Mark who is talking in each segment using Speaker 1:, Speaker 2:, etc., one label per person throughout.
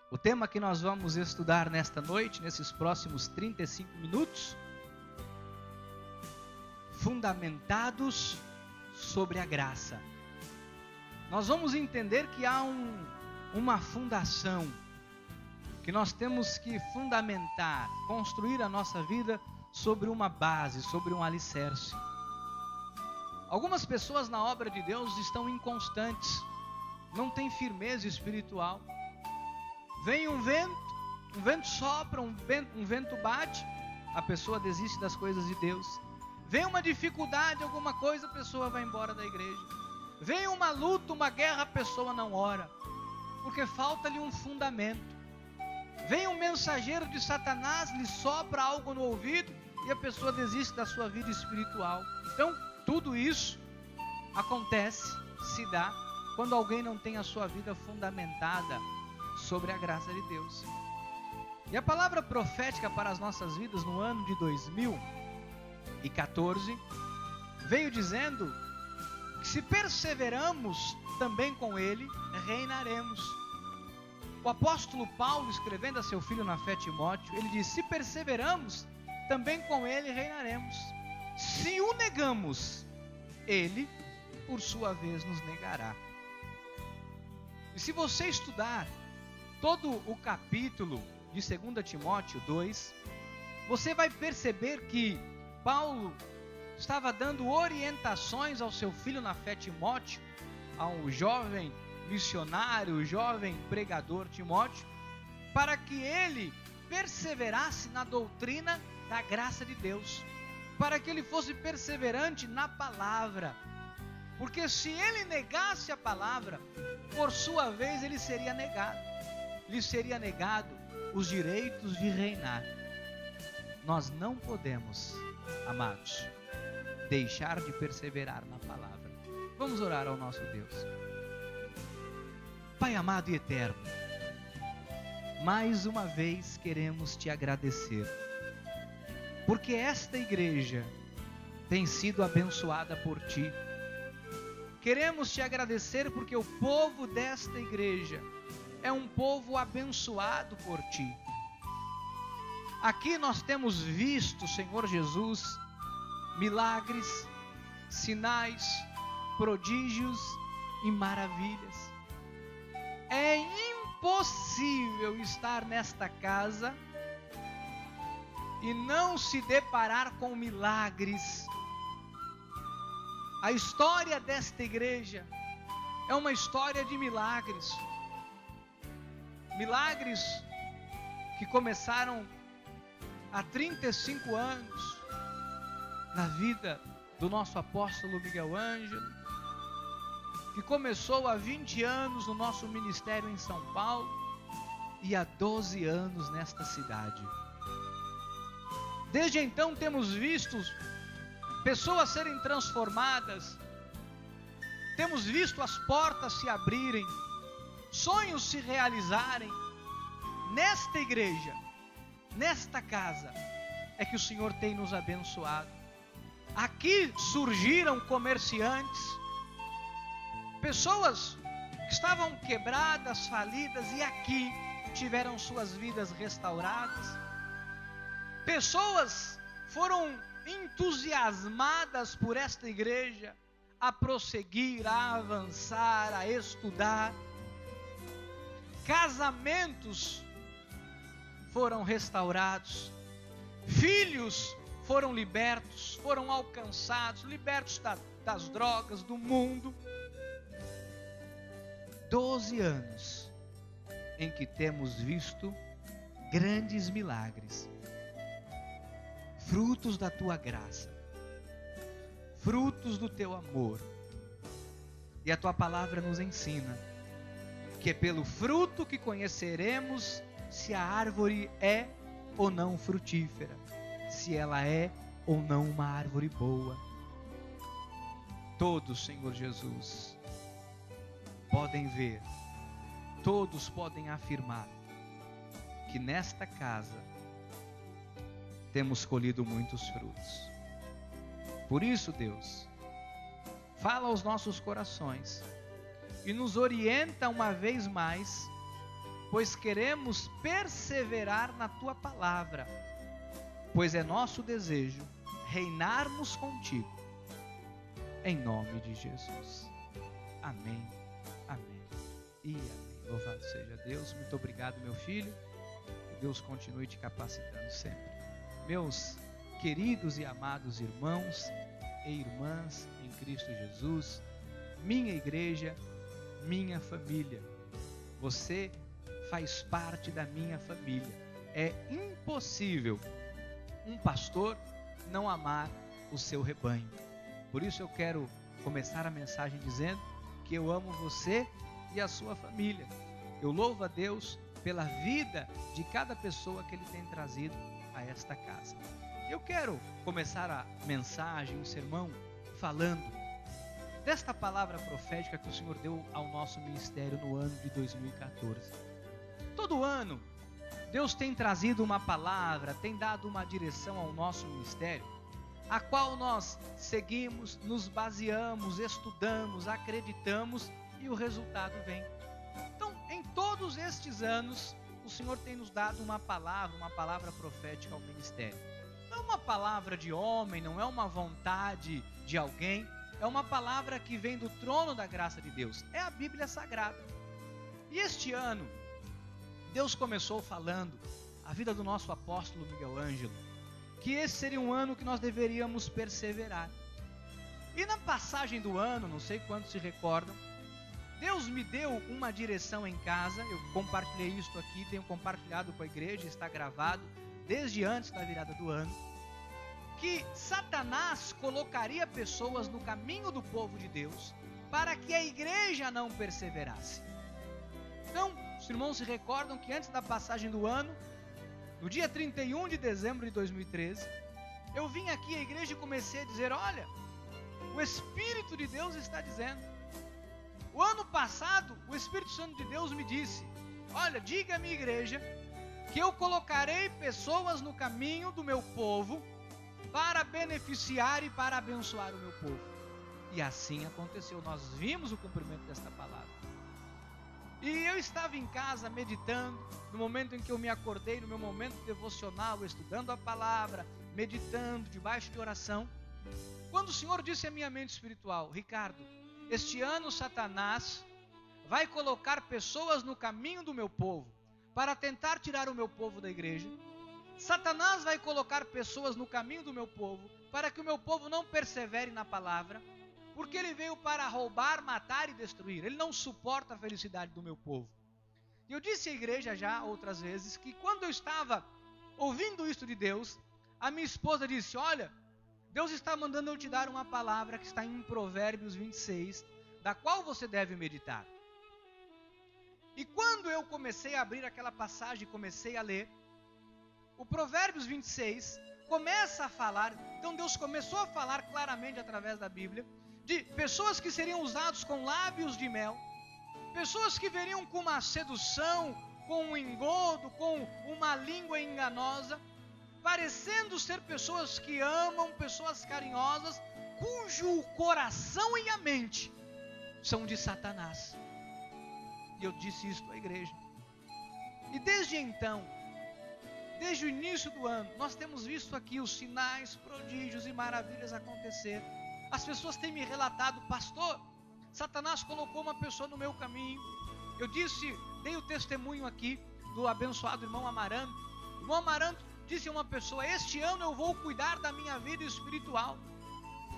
Speaker 1: O tema que nós vamos estudar nesta noite, nesses próximos 35 minutos, fundamentados sobre a graça. Nós vamos entender que há uma fundação, que nós temos que fundamentar, construir a nossa vida sobre uma base, sobre um alicerce. Algumas pessoas na obra de Deus estão inconstantes, não têm firmeza espiritual. Vem um vento sopra, um vento bate, a pessoa desiste das coisas de Deus. Vem uma dificuldade, alguma coisa, a pessoa vai embora da igreja. Vem uma luta, uma guerra, a pessoa não ora, porque falta-lhe um fundamento. Vem um mensageiro de Satanás, lhe sopra algo no ouvido e a pessoa desiste da sua vida espiritual. Então, tudo isso acontece, se dá, quando alguém não tem a sua vida fundamentada sobre a graça de Deus. E a palavra profética para as nossas vidas no ano de 2014 veio dizendo que se perseveramos também com Ele, reinaremos. O apóstolo Paulo, escrevendo a seu filho na fé Timóteo, ele diz: se perseveramos, também com Ele reinaremos. Se o negamos, Ele, por sua vez, nos negará. E se você estudar todo o capítulo de 2 Timóteo 2, você vai perceber que Paulo estava dando orientações ao seu filho na fé Timóteo, ao jovem missionário, jovem pregador Timóteo, para que ele perseverasse na doutrina da graça de Deus, para que ele fosse perseverante na palavra, porque se ele negasse a palavra, por sua vez ele seria negado, lhe seria negado os direitos de reinar. Nós não podemos, amados, deixar de perseverar na palavra. Vamos orar ao nosso Deus. Pai amado e eterno, mais uma vez queremos te agradecer, porque esta igreja tem sido abençoada por ti. Queremos te agradecer porque o povo desta igreja é um povo abençoado por ti. Aqui nós temos visto, Senhor Jesus, milagres, sinais, prodígios e maravilhas. É impossível estar nesta casa e não se deparar com milagres. A história desta igreja é uma história de milagres. Milagres que começaram há 35 anos na vida do nosso apóstolo Miguel Ângelo, que começou há 20 anos no nosso ministério em São Paulo e há 12 anos nesta cidade. Desde então temos visto pessoas serem transformadas, temos visto as portas se abrirem, sonhos se realizarem. Nesta igreja, nesta casa, é que o Senhor tem nos abençoado. Aqui surgiram comerciantes, pessoas que estavam quebradas, falidas, e aqui tiveram suas vidas restauradas. Pessoas foram entusiasmadas por esta igreja a prosseguir, a avançar, a estudar. Casamentos foram restaurados, filhos foram libertos, foram alcançados, libertos das drogas, do mundo. 12 anos em que temos visto grandes milagres, frutos da tua graça, frutos do teu amor. E a tua palavra nos ensina que é pelo fruto que conheceremos se a árvore é ou não frutífera, se ela é ou não uma árvore boa. Todos, Senhor Jesus, podem ver, todos podem afirmar que nesta casa temos colhido muitos frutos. Por isso, Deus, fala aos nossos corações e nos orienta uma vez mais pois queremos perseverar na tua palavra, pois é nosso desejo reinarmos contigo, em nome de Jesus. Amém, amém e amém. Louvado seja Deus. Muito obrigado, meu filho. Que Deus continue te capacitando sempre. Meus queridos e amados irmãos e irmãs em Cristo Jesus, minha igreja, minha família, você faz parte da minha família. É impossível um pastor não amar o seu rebanho. Por isso eu quero começar a mensagem dizendo que eu amo você e a sua família. Eu louvo a Deus pela vida de cada pessoa que Ele tem trazido a esta casa. Eu quero começar a mensagem, o sermão, falando desta palavra profética que o Senhor deu ao nosso ministério no ano de 2014. Todo ano, Deus tem trazido uma palavra, tem dado uma direção ao nosso ministério, a qual nós seguimos, nos baseamos, estudamos, acreditamos e o resultado vem. Então, em todos estes anos, o Senhor tem nos dado uma palavra profética ao ministério. Não é uma palavra de homem, não é uma vontade de alguém, é uma palavra que vem do trono da graça de Deus. É a Bíblia Sagrada. E este ano, Deus começou falando a vida do nosso apóstolo Miguel Ângelo, que esse seria um ano que nós deveríamos perseverar. E na passagem do ano, não sei quantos se recordam, Deus me deu uma direção em casa. Eu compartilhei isto aqui, tenho compartilhado com a igreja, está gravado desde antes da virada do ano, que Satanás colocaria pessoas no caminho do povo de Deus para que a igreja não perseverasse. Então, os irmãos se recordam que antes da passagem do ano, no dia 31 de dezembro de 2013, eu vim aqui à igreja e comecei a dizer: olha, o Espírito de Deus está dizendo. O ano passado, o Espírito Santo de Deus me disse: olha, diga à minha igreja que eu colocarei pessoas no caminho do meu povo para beneficiar e para abençoar o meu povo. E assim aconteceu, nós vimos o cumprimento desta palavra. E eu estava em casa meditando, no momento em que eu me acordei, no meu momento devocional, estudando a palavra, meditando, debaixo de oração, quando o Senhor disse à minha mente espiritual: Ricardo, este ano Satanás vai colocar pessoas no caminho do meu povo para tentar tirar o meu povo da igreja. Satanás vai colocar pessoas no caminho do meu povo para que o meu povo não persevere na palavra, porque ele veio para roubar, matar e destruir. Ele não suporta a felicidade do meu povo. E eu disse à igreja já outras vezes que quando eu estava ouvindo isto de Deus, a minha esposa disse: olha, Deus está mandando eu te dar uma palavra que está em Provérbios 26, da qual você deve meditar. E quando eu comecei a abrir aquela passagem, comecei a ler, o Provérbios 26 começa a falar, então Deus começou a falar claramente através da Bíblia, de pessoas que seriam usados com lábios de mel, pessoas que veriam com uma sedução, com um engodo, com uma língua enganosa, parecendo ser pessoas que amam, pessoas carinhosas, cujo coração e a mente são de Satanás. E eu disse isso à igreja. E desde então, desde o início do ano, nós temos visto aqui os sinais, prodígios e maravilhas acontecer. As pessoas têm me relatado: pastor, Satanás colocou uma pessoa no meu caminho. Eu dei o testemunho aqui do abençoado irmão Amaranto. O irmão Amaranto disse a uma pessoa: este ano eu vou cuidar da minha vida espiritual.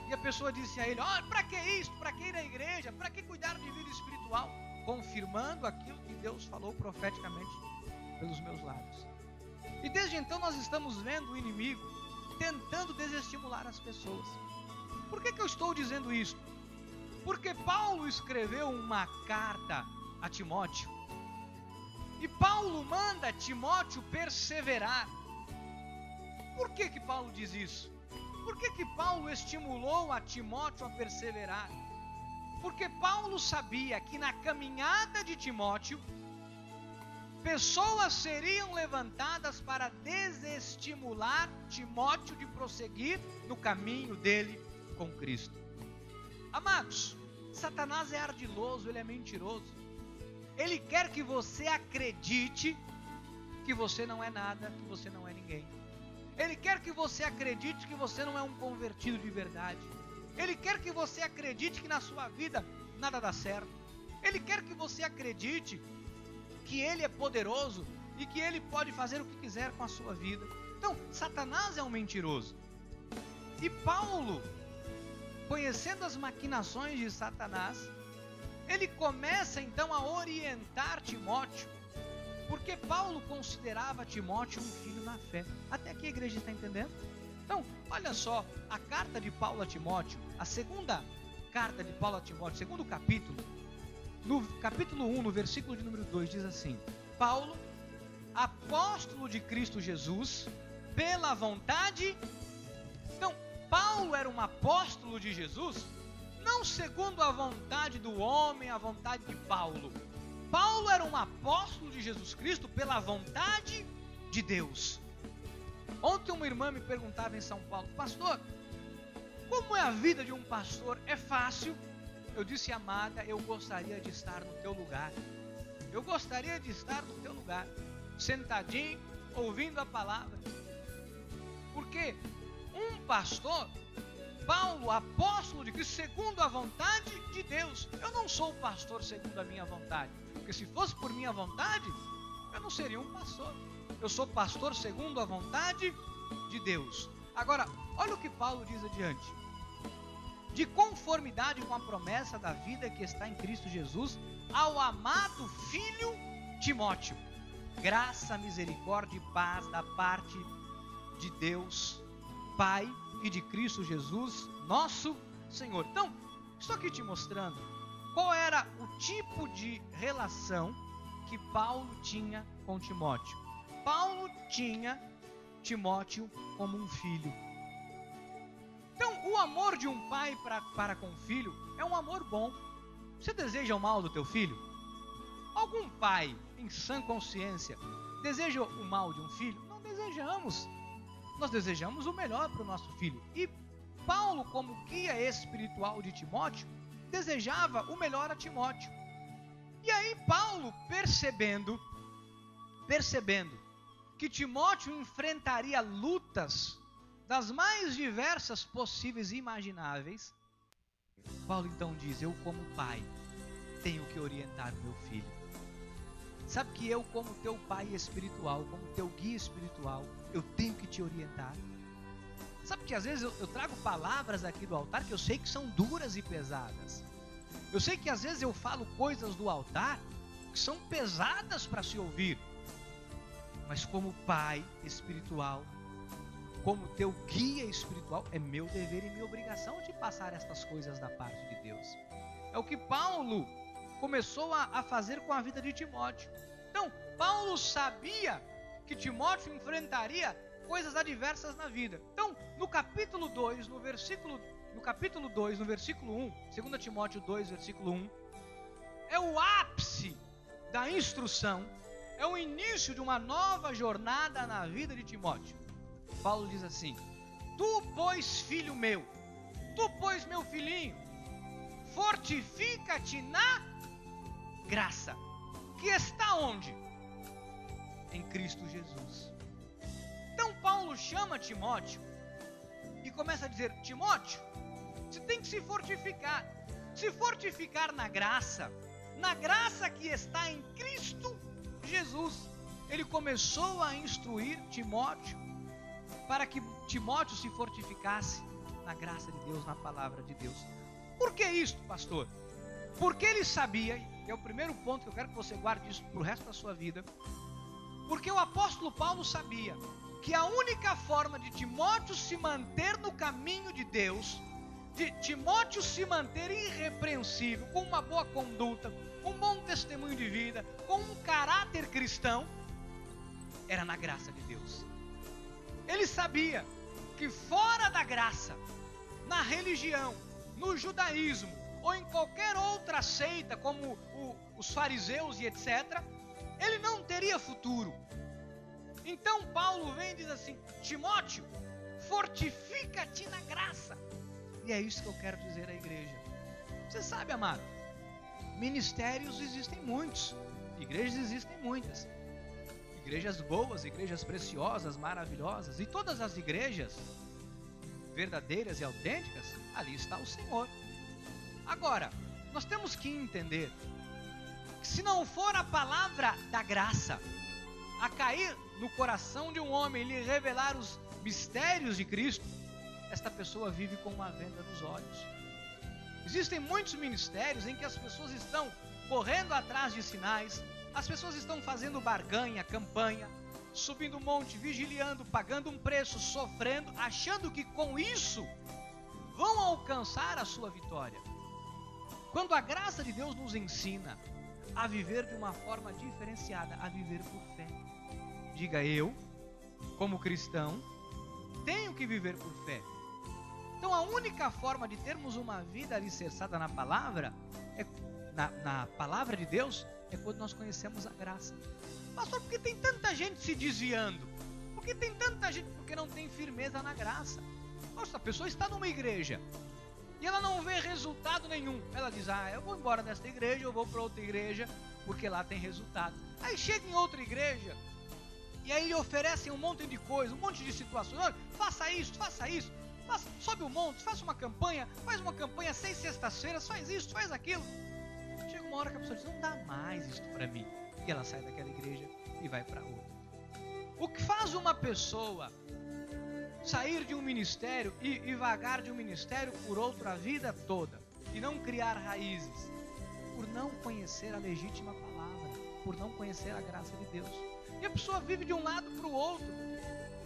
Speaker 1: E a pessoa disse a ele: olha, para que isso? Para que ir à igreja? Para que cuidar de vida espiritual? Confirmando aquilo que Deus falou profeticamente pelos meus lábios. E desde então nós estamos vendo o inimigo tentando desestimular as pessoas. Por que eu estou dizendo isso? Porque Paulo escreveu uma carta a Timóteo. E Paulo manda Timóteo perseverar. Por que Paulo diz isso? Por que Paulo estimulou a Timóteo a perseverar? Porque Paulo sabia que na caminhada de Timóteo, pessoas seriam levantadas para desestimular Timóteo de prosseguir no caminho dele com Cristo. Amados, Satanás é ardiloso, ele é mentiroso. Ele quer que você acredite que você não é nada, que você não é ninguém. Ele quer que você acredite que você não é um convertido de verdade. Ele quer que você acredite que na sua vida nada dá certo. Ele quer que você acredite que Ele é poderoso e que Ele pode fazer o que quiser com a sua vida. Então, Satanás é um mentiroso. E Paulo, conhecendo as maquinações de Satanás, ele começa então a orientar Timóteo, porque Paulo considerava Timóteo um filho na fé. Até aqui a igreja está entendendo? Então, olha só, a carta de Paulo a Timóteo, a segunda carta de Paulo a Timóteo, segundo capítulo, no capítulo 1, no versículo de número 2, diz assim: Paulo, apóstolo de Cristo Jesus, pela vontade. Então, Paulo era um apóstolo de Jesus, não segundo a vontade do homem, a vontade de Paulo. Paulo era um apóstolo de Jesus Cristo pela vontade de Deus. Ontem uma irmã me perguntava em São Paulo: pastor, como é a vida de um pastor? É fácil? Eu disse: amada, eu gostaria de estar no teu lugar. Eu gostaria de estar no teu lugar, sentadinho, ouvindo a palavra. Porque um pastor, Paulo, apóstolo de Cristo, segundo a vontade de Deus. Eu não sou pastor segundo a minha vontade, porque se fosse por minha vontade, eu não seria um pastor. Eu sou pastor segundo a vontade de Deus. Agora, olha o que Paulo diz adiante: de conformidade com a promessa da vida que está em Cristo Jesus, ao amado filho Timóteo, graça, misericórdia e paz da parte de Deus Pai e de Cristo Jesus, nosso Senhor. Então, estou aqui te mostrando qual era o tipo de relação que Paulo tinha com Timóteo. Paulo tinha Timóteo como um filho. Então, o amor de um pai para com o filho é um amor bom. Você deseja o mal do teu filho? Algum pai, em sã consciência, deseja o mal de um filho? Não desejamos. Nós desejamos o melhor para o nosso filho. E Paulo, como guia espiritual de Timóteo, desejava o melhor a Timóteo. E aí Paulo, percebendo que Timóteo enfrentaria lutas das mais diversas possíveis e imagináveis, Paulo então diz: eu como pai tenho que orientar meu filho. Sabe que eu, como teu pai espiritual, como teu guia espiritual, eu tenho que te orientar. Sabe que às vezes eu trago palavras aqui do altar que eu sei que são duras e pesadas. Eu sei que às vezes eu falo coisas do altar que são pesadas para se ouvir. Mas como pai espiritual, como teu guia espiritual, é meu dever e minha obrigação de passar estas coisas da parte de Deus. É o que Paulo começou a fazer com a vida de Timóteo. Então, Paulo sabia que Timóteo enfrentaria coisas adversas na vida. Então, no capítulo 2, no versículo 1, 2 Timóteo 2, versículo 1, é o ápice da instrução, é o início de uma nova jornada na vida de Timóteo. Paulo diz assim: tu, pois, filho meu, tu, pois, meu filhinho, fortifica-te na graça, que está onde? Em Cristo Jesus. Então Paulo chama Timóteo e começa a dizer: Timóteo, você tem que se fortificar na graça que está em Cristo Jesus. Ele começou a instruir Timóteo para que Timóteo se fortificasse na graça de Deus, na palavra de Deus. Por que isso, pastor? Porque ele sabia, e é o primeiro ponto que eu quero que você guarde isso para o resto da sua vida, porque o apóstolo Paulo sabia que a única forma de Timóteo se manter no caminho de Deus, de Timóteo se manter irrepreensível, com uma boa conduta, com um bom testemunho de vida, com um caráter cristão, era na graça de Deus. Ele sabia que fora da graça, na religião, no judaísmo, ou em qualquer outra seita, como os fariseus e etc., ele não teria futuro. Então Paulo vem e diz assim: Timóteo, fortifica-te na graça. E é isso que eu quero dizer à igreja. Você sabe, amado, ministérios existem muitos. Igrejas existem muitas. Igrejas boas, igrejas preciosas, maravilhosas. E todas as igrejas verdadeiras e autênticas, ali está o Senhor. Agora, nós temos que entender que se não for a palavra da graça a cair no coração de um homem, lhe revelar os mistérios de Cristo, esta pessoa vive com uma venda nos olhos. Existem muitos ministérios em que as pessoas estão correndo atrás de sinais, as pessoas estão fazendo barganha, campanha, subindo um monte, vigiliando, pagando um preço, sofrendo, achando que com isso vão alcançar a sua vitória. Quando a graça de Deus nos ensina a viver de uma forma diferenciada, a viver por fé. Diga: eu, como cristão, tenho que viver por fé. Então a única forma de termos uma vida alicerçada na palavra, na palavra de Deus, é quando nós conhecemos a graça. Pastor, por que tem tanta gente se desviando? Por que tem tanta gente? Porque não tem firmeza na graça. Nossa, a pessoa está numa igreja e ela não vê resultado nenhum. Ela diz: eu vou embora desta igreja, eu vou para outra igreja, porque lá tem resultado. Aí chega em outra igreja e aí lhe oferecem um monte de coisa, um monte de situações. Olha, faça isso, sobe o monte, faça uma campanha, faz uma campanha 6 sextas-feiras, faz isso, faz aquilo. Chega uma hora que a pessoa diz: não dá mais isto para mim. E ela sai daquela igreja e vai para outra. O que faz uma pessoa sair de um ministério e vagar de um ministério por outro a vida toda e não criar raízes? Por não conhecer a legítima palavra, por não conhecer a graça de Deus. E a pessoa vive de um lado para o outro.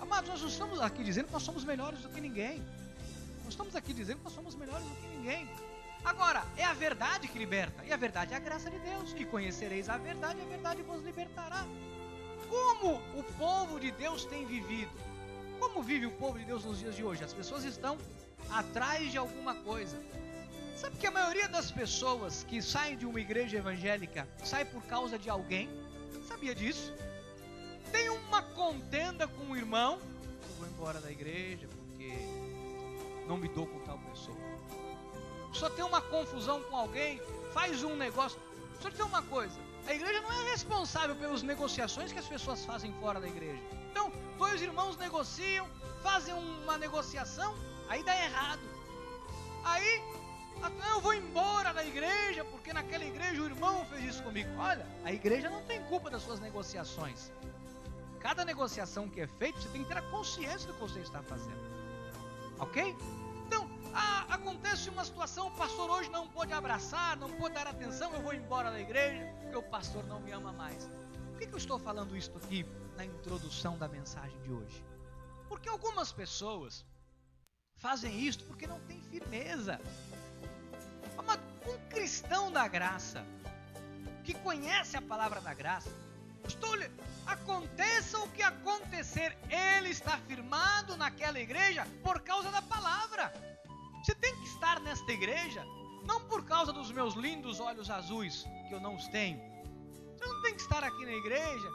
Speaker 1: Amados, nós não estamos aqui dizendo que nós somos melhores do que ninguém. Nós estamos aqui dizendo que nós somos melhores do que ninguém. Agora, é a verdade que liberta, e a verdade é a graça de Deus. E conhecereis a verdade vos libertará. Como o povo de Deus tem vivido? Como vive o povo de Deus nos dias de hoje? As pessoas estão atrás de alguma coisa. Sabe que a maioria das pessoas que saem de uma igreja evangélica sai por causa de alguém? Sabia disso? Tem uma contenda com um irmão: eu vou embora da igreja porque não me dou com tal pessoa. Só tem uma confusão com alguém, faz um negócio. Só tem uma coisa: a igreja não é responsável pelas negociações que as pessoas fazem fora da igreja. Então, 2 irmãos negociam, fazem uma negociação, aí dá errado. Aí, eu vou embora da igreja porque naquela igreja o irmão fez isso comigo. Olha, a igreja não tem culpa das suas negociações. Cada negociação que é feita, você tem que ter a consciência do que você está fazendo. Ok? Então, acontece uma situação, o pastor hoje não pode abraçar, não pode dar atenção, eu vou embora da igreja porque o pastor não me ama mais. Por que eu estou falando isso aqui na introdução da mensagem de hoje? Porque algumas pessoas fazem isso porque não tem firmeza. Um cristão da graça, que conhece a palavra da graça, aconteça o que acontecer, ele está firmado naquela igreja por causa da palavra. Você tem que estar nesta igreja não por causa dos meus lindos olhos azuis, que eu não os tenho. Você não tem que estar aqui na igreja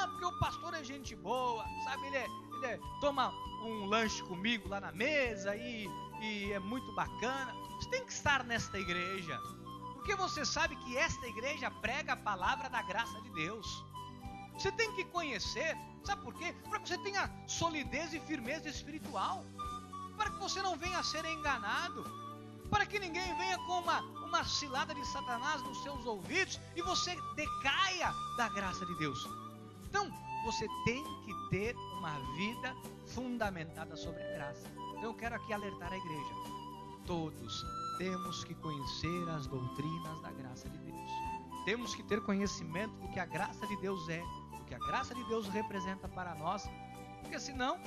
Speaker 1: porque o pastor é gente boa, sabe, ele toma um lanche comigo lá na mesa e é muito bacana. Você tem que estar nesta igreja porque você sabe que esta igreja prega a palavra da graça de Deus. Você tem que conhecer, sabe por quê? Para que você tenha solidez e firmeza espiritual, para que você não venha a ser enganado, para que ninguém venha com uma cilada de Satanás nos seus ouvidos e você decaia da graça de Deus. Então, você tem que ter uma vida fundamentada sobre a graça. Então, eu quero aqui alertar a igreja: todos temos que conhecer as doutrinas da graça de Deus. Temos que ter conhecimento do que a graça de Deus é, do que a graça de Deus representa para nós, porque senão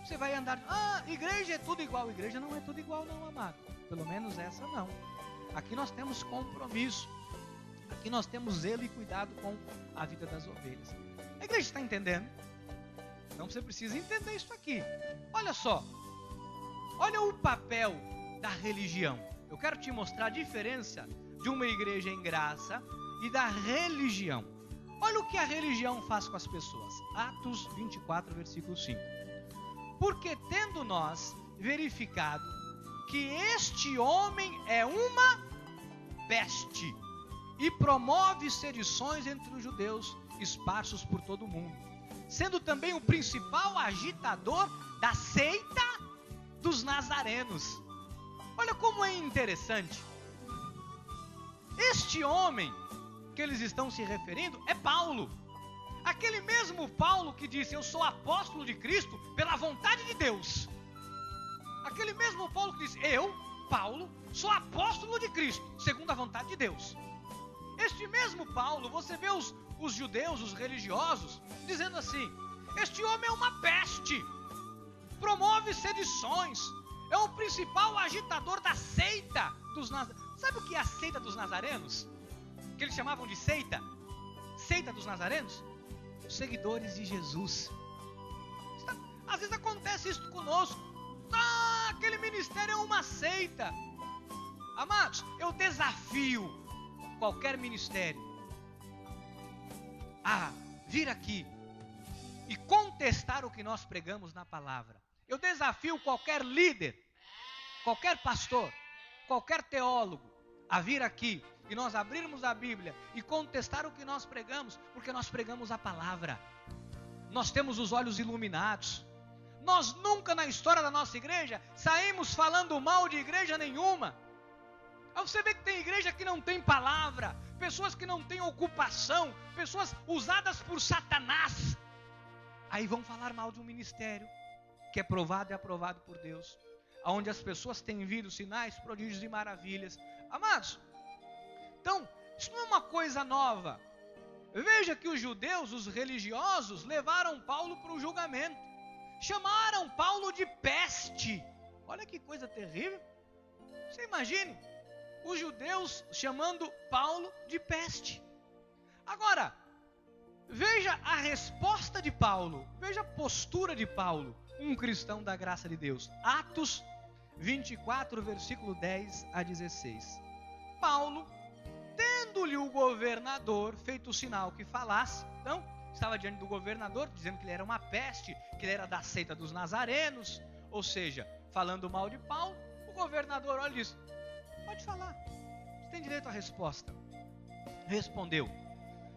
Speaker 1: você vai andar, igreja é tudo igual. Igreja não é tudo igual não, amado. Pelo menos essa não. Aqui nós temos compromisso, aqui nós temos zelo e cuidado com a vida das ovelhas. A igreja está entendendo? Então você precisa entender isso aqui. Olha só, olha o papel da religião. Eu quero te mostrar a diferença de uma igreja em graça e da religião. Olha o que a religião faz com as pessoas. Atos 24, versículo 5. Porque tendo nós verificado que este homem é uma peste. e promove sedições entre os judeus esparsos por todo o mundo, sendo também o principal agitador da seita dos nazarenos. Olha como é interessante. Este homem que eles estão se referindo é Paulo. Aquele mesmo Paulo que disse: eu sou apóstolo de Cristo pela vontade de Deus. Aquele mesmo Paulo que disse: eu, Paulo, sou apóstolo de Cristo segundo a vontade de Deus. Este mesmo Paulo, você vê os judeus, os religiosos, dizendo assim: este homem é uma peste, promove sedições, é o principal agitador da seita dos nazarenos. Sabe o que é a seita dos nazarenos? Que eles chamavam de seita? Seita dos nazarenos? Os seguidores de Jesus. Às vezes acontece isso conosco. Aquele ministério é uma seita. Amados, eu desafio qualquer ministério a vir aqui e contestar o que nós pregamos na palavra. Eu desafio qualquer líder, qualquer pastor, qualquer teólogo a vir aqui e nós abrirmos a Bíblia e contestar o que nós pregamos, porque nós pregamos a palavra. Nós temos os olhos iluminados. Nós nunca na história da nossa igreja saímos falando mal de igreja nenhuma. Aí você vê que tem igreja que não tem palavra, pessoas que não têm ocupação, pessoas usadas por Satanás. Aí vão falar mal de um ministério que é provado e aprovado por Deus, onde as pessoas têm visto sinais, prodígios e maravilhas. Amados, então, isso não é uma coisa nova. Veja que os judeus, os religiosos, levaram Paulo para o julgamento. Chamaram Paulo de peste. Olha que coisa terrível. Você imagine, os judeus chamando Paulo de peste. Agora, veja a resposta de Paulo. Veja a postura de Paulo, um cristão da graça de Deus. Atos 24, versículo 10 a 16. Paulo, tendo-lhe o governador feito o sinal que falasse, então, estava diante do governador, dizendo que ele era uma peste, que ele era da seita dos nazarenos, ou seja, falando mal de Paulo. O governador olha e diz: pode falar, você tem direito à resposta. Respondeu: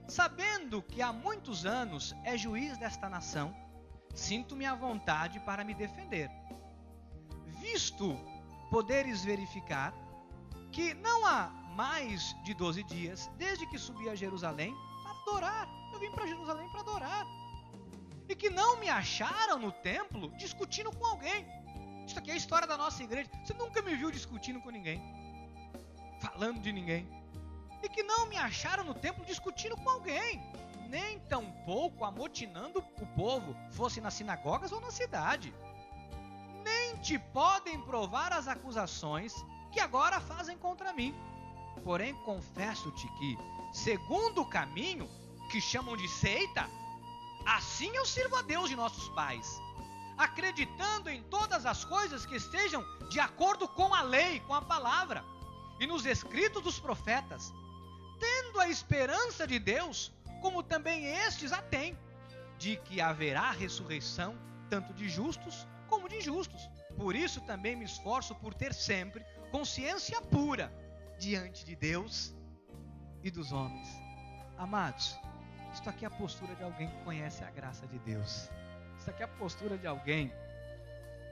Speaker 1: sabendo que há muitos anos é juiz desta nação, sinto-me à vontade para me defender, visto poderes verificar que não há mais de 12 dias desde que subi a Jerusalém para adorar. Eu vim para Jerusalém para adorar, e que não me acharam no templo discutindo com alguém. Isso aqui é a história da nossa igreja. Você nunca me viu discutindo com ninguém, falando de ninguém. E que não me acharam no templo discutindo com alguém, nem tampouco amotinando o povo, fosse nas sinagogas ou na cidade. Nem te podem provar as acusações que agora fazem contra mim. Porém, confesso-te que, segundo o caminho que chamam de seita, assim eu sirvo a Deus de nossos pais, acreditando em todas as coisas que estejam de acordo com a lei, com a palavra, e nos escritos dos profetas, tendo a esperança de Deus, como também estes a têm, de que haverá ressurreição, tanto de justos como de injustos. Por isso também me esforço por ter sempre consciência pura diante de Deus e dos homens. Amados, isto aqui é a postura de alguém que conhece a graça de Deus. Isso aqui é a postura de alguém.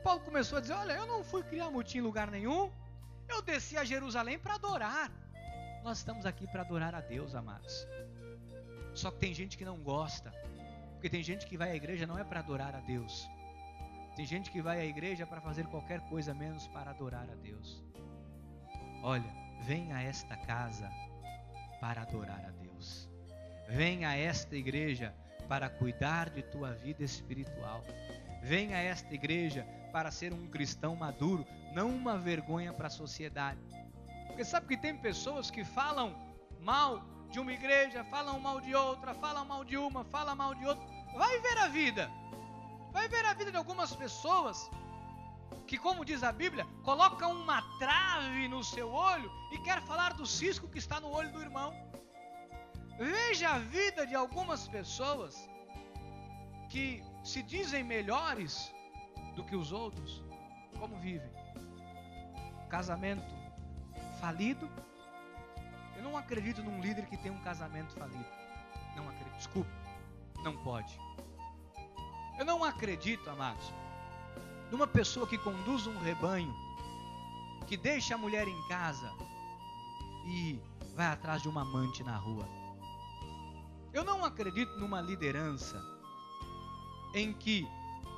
Speaker 1: Paulo começou a dizer: olha, eu não fui criar motim em lugar nenhum, eu desci a Jerusalém para adorar. Nós estamos aqui para adorar a Deus, amados. Só que tem gente que não gosta, porque tem gente que vai à igreja não é para adorar a Deus. Tem gente que vai à igreja para fazer qualquer coisa menos para adorar a Deus. Olha, vem a esta casa para adorar a Deus. Vem a esta igreja para cuidar de tua vida espiritual. Vem a esta igreja para ser um cristão maduro, não uma vergonha para a sociedade. Porque sabe que tem pessoas que falam mal de uma igreja, falam mal de outra, falam mal de uma, falam mal de outra. Vai ver a vida. Vai ver a vida de algumas pessoas que, como diz a Bíblia, colocam uma trave no seu olho e quer falar do cisco que está no olho do irmão. Veja a vida de algumas pessoas que se dizem melhores do que os outros, como vivem. Casamento falido, Eu não acredito num líder que tem um casamento falido. Não acredito. Desculpa. Não pode. Eu não acredito, amados, numa pessoa que conduz um rebanho, que deixa a mulher em casa e vai atrás de uma amante na rua. Eu não acredito numa liderança em que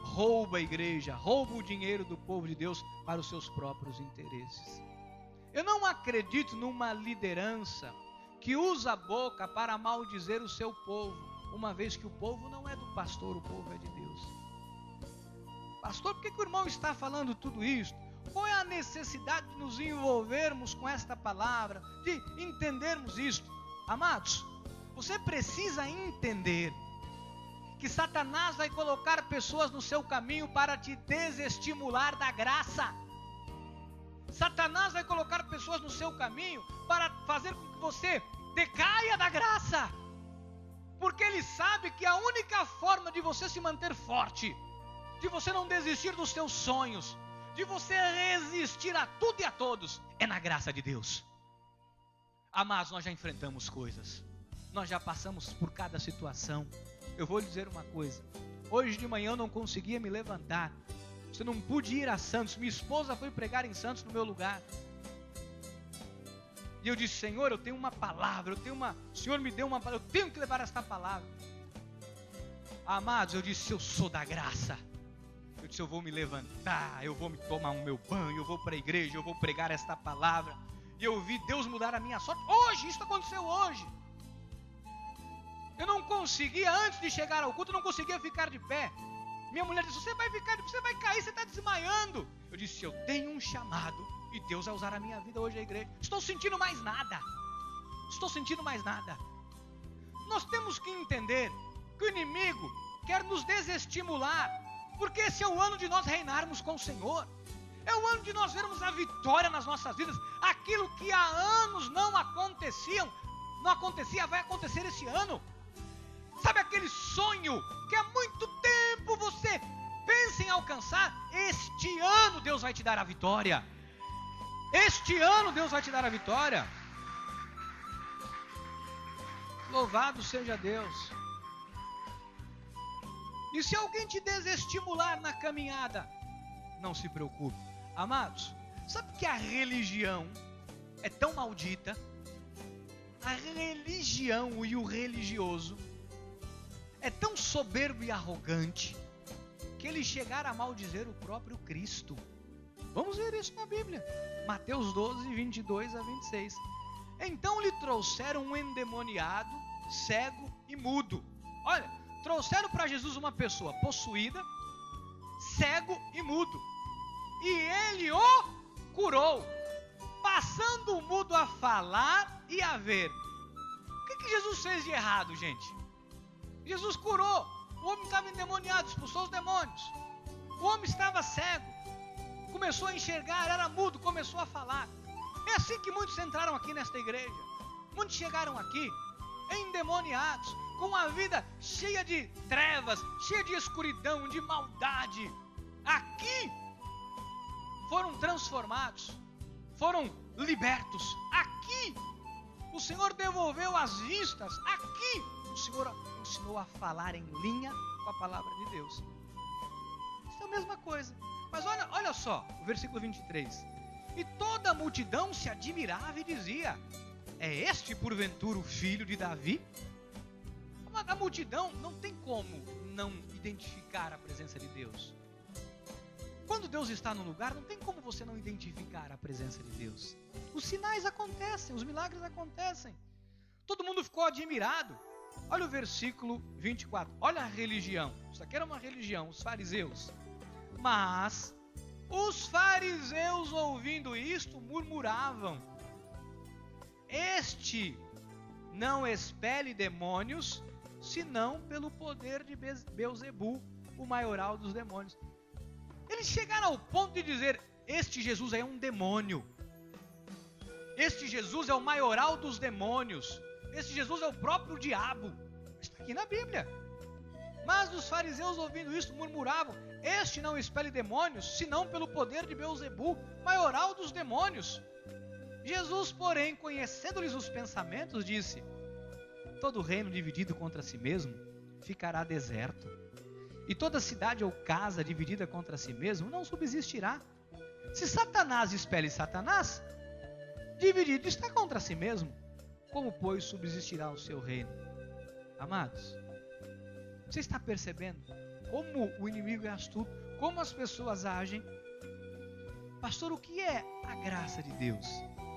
Speaker 1: rouba a igreja, rouba o dinheiro do povo de Deus para os seus próprios interesses. Eu não acredito numa liderança que usa a boca para maldizer o seu povo, uma vez que o povo não é do pastor, o povo é de Deus. Pastor, por que o irmão está falando tudo isso? Qual é a necessidade de nos envolvermos com esta palavra, de entendermos isto? Amados, você precisa entender que Satanás vai colocar pessoas no seu caminho para te desestimular da graça. Satanás vai colocar pessoas no seu caminho para fazer com que você decaia da graça. Porque ele sabe que a única forma de você se manter forte, de você não desistir dos seus sonhos, de você resistir a tudo e a todos, é na graça de Deus. Amados, nós já enfrentamos coisas, nós já passamos por cada situação. Eu vou lhe dizer uma coisa, hoje de manhã eu não conseguia me levantar, eu não pude ir a Santos, minha esposa foi pregar em Santos no meu lugar, e eu disse, Senhor, eu tenho uma palavra, o Senhor me deu uma palavra, eu tenho que levar esta palavra. Amados, eu disse, eu sou da graça, eu disse, eu vou me levantar, eu vou me tomar o meu banho, eu vou para a igreja, eu vou pregar esta palavra, e eu vi Deus mudar a minha sorte, hoje, isso aconteceu hoje. Eu não conseguia, antes de chegar ao culto, eu não conseguia ficar de pé. Minha mulher disse, você vai cair, você está desmaiando. Eu disse, eu tenho um chamado e Deus vai usar a minha vida hoje na igreja. Estou sentindo mais nada. Nós temos que entender que o inimigo quer nos desestimular, porque esse é o ano de nós reinarmos com o Senhor. É o ano de nós vermos a vitória nas nossas vidas. Aquilo que há anos não acontecia, vai acontecer esse ano. Sabe aquele sonho que há muito tempo você pensa em alcançar? Este ano Deus vai te dar a vitória. Louvado seja Deus. E se alguém te desestimular na caminhada, não se preocupe. Amados, sabe que a religião é tão maldita? A religião e o religioso é tão soberbo e arrogante que eles chegaram a maldizer o próprio Cristo. Vamos ver isso na Bíblia. Mateus 12, 22 a 26. Então lhe trouxeram um endemoniado, cego e mudo. Olha, trouxeram para Jesus uma pessoa possuída, cego e mudo. E ele o curou, passando o mudo a falar e a ver. O que Jesus fez de errado, gente? Jesus curou, o homem estava endemoniado, expulsou os demônios, o homem estava cego, começou a enxergar, era mudo, começou a falar. É assim que muitos entraram aqui nesta igreja, muitos chegaram aqui endemoniados, com a vida cheia de trevas, cheia de escuridão, de maldade. Aqui foram transformados, foram libertos. Aqui o Senhor devolveu as vistas. Aqui o Senhor ensinou a falar em linha com a palavra de Deus. Isso é a mesma coisa. Mas olha só, o versículo 23. E toda a multidão se admirava e dizia, é este porventura o filho de Davi? A multidão não tem como não identificar a presença de Deus. Quando Deus está no lugar, não tem como você não identificar a presença de Deus. Os sinais acontecem, os milagres acontecem. Todo mundo ficou admirado. Olha o versículo 24, olha a religião, isso aqui era uma religião, os fariseus. Mas os fariseus, ouvindo isto, murmuravam, este não expele demônios, senão pelo poder de Beelzebu, o maioral dos demônios. Eles chegaram ao ponto de dizer, este Jesus é um demônio, este Jesus é o maioral dos demônios, esse Jesus é o próprio diabo. Está aqui na Bíblia. Mas os fariseus, ouvindo isso, murmuravam, este não expele demônios, senão pelo poder de Beelzebu, maioral dos demônios. Jesus, porém, conhecendo-lhes os pensamentos, disse: todo reino dividido contra si mesmo ficará deserto, e toda cidade ou casa dividida contra si mesmo não subsistirá. Se Satanás expele Satanás, dividido está contra si mesmo. Como, pois, subsistirá o seu reino? Amados, você está percebendo como o inimigo é astuto, como as pessoas agem? Pastor, o que é a graça de Deus?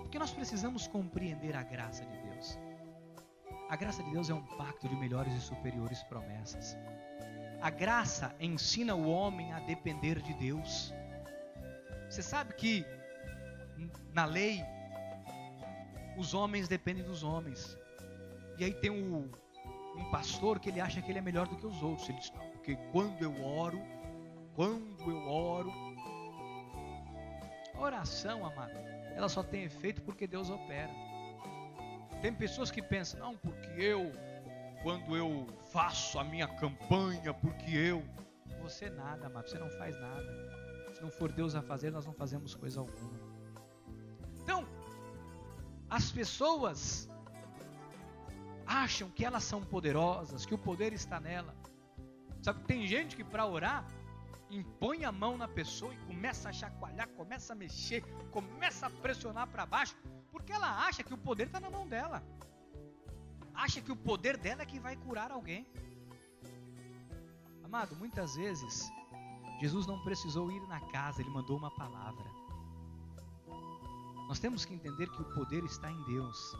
Speaker 1: Porque nós precisamos compreender a graça de Deus. A graça de Deus é um pacto de melhores e superiores promessas. A graça ensina o homem a depender de Deus. Você sabe que na lei os homens dependem dos homens. E aí tem um pastor que ele acha que ele é melhor do que os outros. Ele diz: não, porque quando eu oro, a oração, amado, ela só tem efeito porque Deus opera. Tem pessoas que pensam: não, porque quando eu faço a minha campanha, você nada, amado, você não faz nada. Se não for Deus a fazer, nós não fazemos coisa alguma. Então, as pessoas acham que elas são poderosas, que o poder está nela. Sabe, tem gente que para orar, impõe a mão na pessoa e começa a chacoalhar, começa a mexer, começa a pressionar para baixo, porque ela acha que o poder está na mão dela. Acha que o poder dela é que vai curar alguém. Amado, muitas vezes Jesus não precisou ir na casa, Ele mandou uma palavra. Nós temos que entender que o poder está em Deus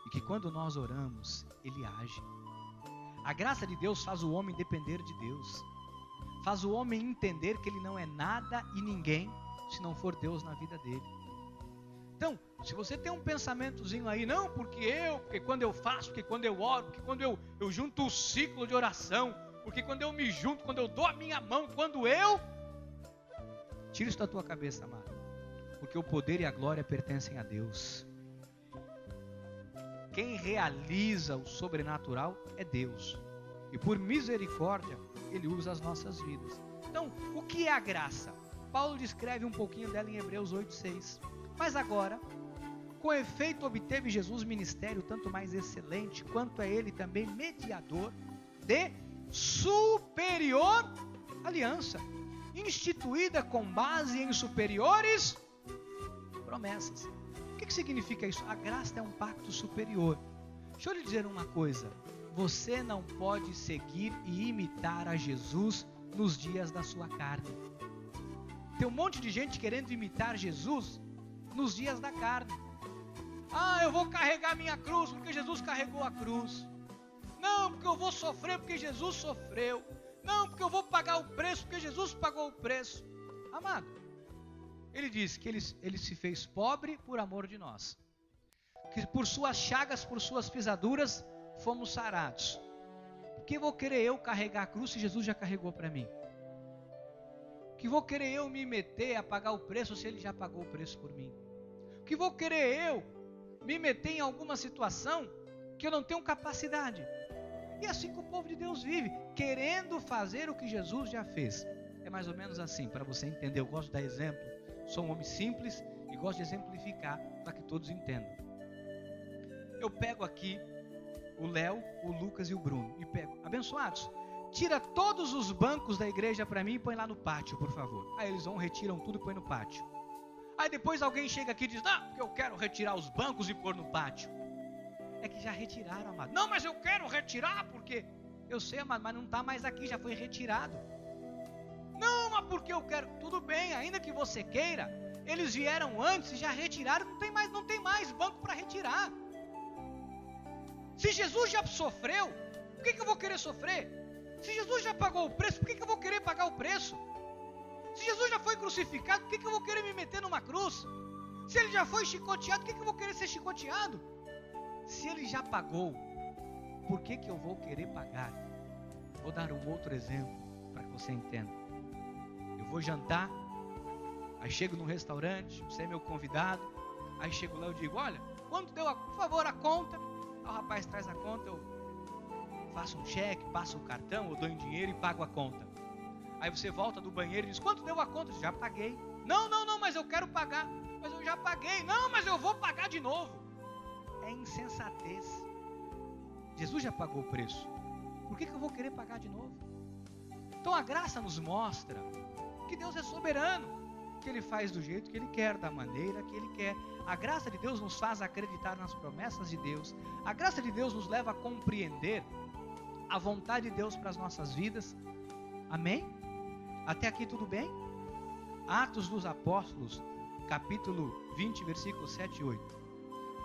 Speaker 1: e que quando nós oramos, Ele age. A graça de Deus faz o homem depender de Deus, faz o homem entender que ele não é nada e ninguém se não for Deus na vida dele. Então, se você tem um pensamentozinho aí, não, porque quando eu faço, porque quando eu oro, porque quando eu junto o ciclo de oração, porque quando eu me junto, quando eu dou a minha mão, tira isso da tua cabeça, amado, porque o poder e a glória pertencem a Deus. Quem realiza o sobrenatural é Deus, e por misericórdia Ele usa as nossas vidas. Então, o que é a graça? Paulo descreve um pouquinho dela em Hebreus 8:6. Mas agora, com efeito obteve Jesus ministério tanto mais excelente, quanto é Ele também mediador de superior aliança, instituída com base em superiores promessas. O que significa isso? A graça é um pacto superior. Deixa eu lhe dizer uma coisa: você não pode seguir e imitar a Jesus nos dias da sua carne. Tem um monte de gente querendo imitar Jesus nos dias da carne. Eu vou carregar minha cruz porque Jesus carregou a cruz. Não, porque eu vou sofrer porque Jesus sofreu. Não, porque eu vou pagar o preço porque Jesus pagou o preço. Amado, Ele diz que ele se fez pobre por amor de nós, que por suas chagas, por suas pisaduras fomos sarados. Por que vou querer eu carregar a cruz se Jesus já carregou para mim? Que vou querer eu me meter a pagar o preço se Ele já pagou o preço por mim? Que vou querer eu me meter em alguma situação que eu não tenho capacidade? E assim que o povo de Deus vive, querendo fazer o que Jesus já fez. É mais ou menos assim, para você entender. Eu gosto de dar exemplo, sou um homem simples e gosto de exemplificar para que todos entendam. Eu pego aqui o Léo, o Lucas e o Bruno e pego: abençoados, tira todos os bancos da igreja para mim e põe lá no pátio, por favor. Aí eles vão, retiram tudo e põe no pátio. Aí depois alguém chega aqui e diz: não, porque eu quero retirar os bancos e pôr no pátio. É que já retiraram, amado. Não, mas eu quero retirar porque eu sei, amado, mas não está mais aqui, já foi retirado. Não, mas porque eu quero. Tudo bem, ainda que você queira, eles vieram antes e já retiraram, não tem mais banco para retirar. Se Jesus já sofreu, por que eu vou querer sofrer? Se Jesus já pagou o preço, por que eu vou querer pagar o preço? Se Jesus já foi crucificado, por que eu vou querer me meter numa cruz? Se Ele já foi chicoteado, por que eu vou querer ser chicoteado? Se Ele já pagou, por que eu vou querer pagar? Vou dar um outro exemplo para que você entenda. Eu vou jantar, aí chego num restaurante, você é meu convidado, aí chego lá e digo: olha, quanto deu, por favor, a conta? Aí o rapaz traz a conta, eu faço um cheque, passo o cartão, eu dou em dinheiro e pago a conta. Aí você volta do banheiro e diz: quanto deu a conta? Já paguei. Não, mas eu quero pagar. Mas eu já paguei. Não, mas eu vou pagar de novo. É insensatez. Jesus já pagou o preço. Por que eu vou querer pagar de novo? Então a graça nos mostra que Deus é soberano, que Ele faz do jeito que Ele quer, da maneira que Ele quer. A graça de Deus nos faz acreditar nas promessas de Deus. A graça de Deus nos leva a compreender a vontade de Deus para as nossas vidas. Amém? Até aqui tudo bem? Atos dos Apóstolos, capítulo 20, versículos 7 e 8.